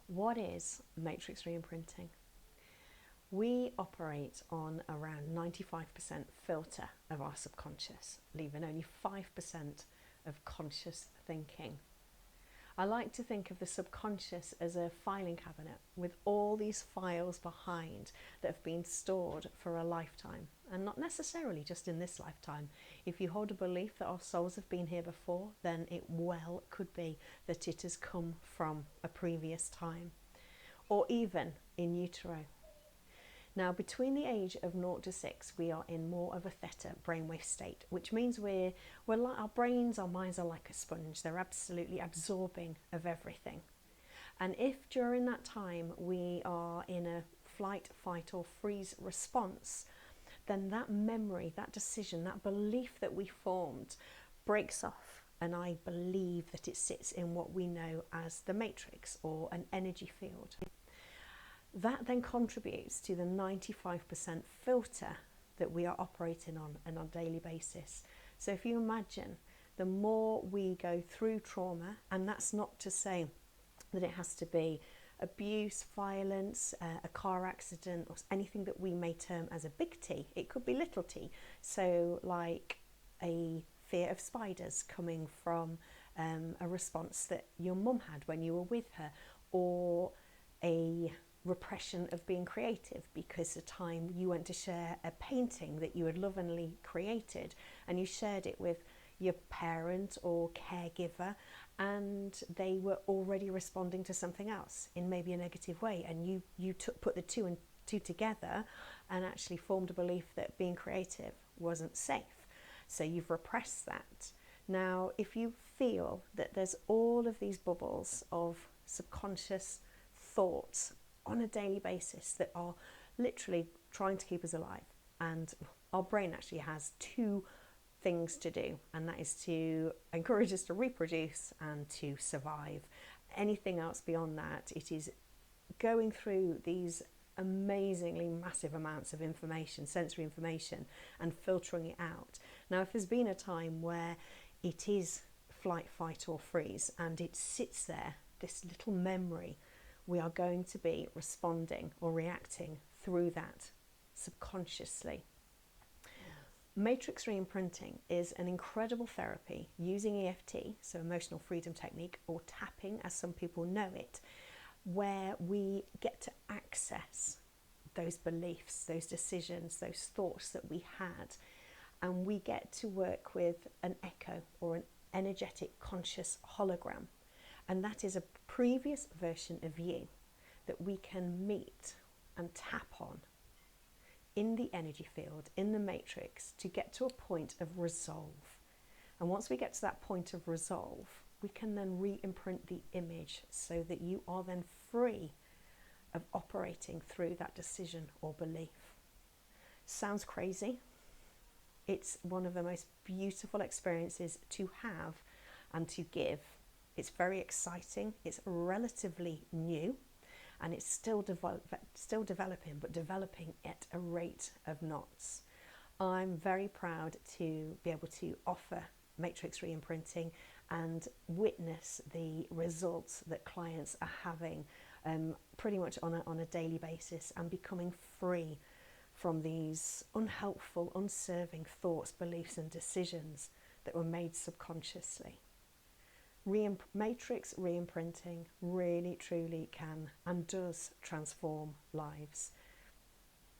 What is matrix reimprinting? We operate on around 95% filter of our subconscious, leaving only 5% of conscious thinking. I like to think of the subconscious as a filing cabinet with all these files behind that have been stored for a lifetime, and not necessarily just in this lifetime. If you hold a belief that our souls have been here before, then it well could be that it has come from a previous time, or even in utero. Now, between the age of 0 to 6, we are in more of a theta brainwave state, which means we're like our brains, our minds are like a sponge. They're absolutely absorbing of everything. And if during that time we are in a flight, fight, or freeze response, then that memory, that decision, that belief that we formed breaks off. And I believe that it sits in what we know as the matrix, or an energy field. That then contributes to the 95% filter that we are operating on a daily basis. So if you imagine, the more we go through trauma, and that's not to say that it has to be abuse, violence, a car accident, or anything that we may term as a big T. It could be little t. So like a fear of spiders coming from a response that your mum had when you were with her, or a repression of being creative because the time you went to share a painting that you had lovingly created and you shared it with your parent or caregiver, and they were already responding to something else in maybe a negative way, and you put the two and two together and actually formed a belief that being creative wasn't safe, so you've repressed that. Now, if you feel that there's all of these bubbles of subconscious thoughts on a daily basis that are literally trying to keep us alive, and our brain actually has two things to do, and that is to encourage us to reproduce and to survive. Anything else beyond that, it is going through these amazingly massive amounts of information, sensory information, and filtering it out. Now, if there's been a time where it is flight, fight, or freeze, and it sits there, this little memory, we are going to be responding or reacting through that subconsciously. Matrix reimprinting is an incredible therapy using EFT, so emotional freedom technique, or tapping as some people know it, where we get to access those beliefs, those decisions, those thoughts that we had, and we get to work with an echo or an energetic conscious hologram. And that is a previous version of you that we can meet and tap on in the energy field, in the matrix, to get to a point of resolve. And once we get to that point of resolve, we can then re-imprint the image so that you are then free of operating through that decision or belief. Sounds crazy? It's one of the most beautiful experiences to have and to give. It's very exciting, it's relatively new, and it's still developing, but developing at a rate of knots. I'm very proud to be able to offer matrix reimprinting and witness the results that clients are having pretty much on a daily basis, and becoming free from these unhelpful, unserving thoughts, beliefs, and decisions that were made subconsciously. Matrix reimprinting really truly can and does transform lives.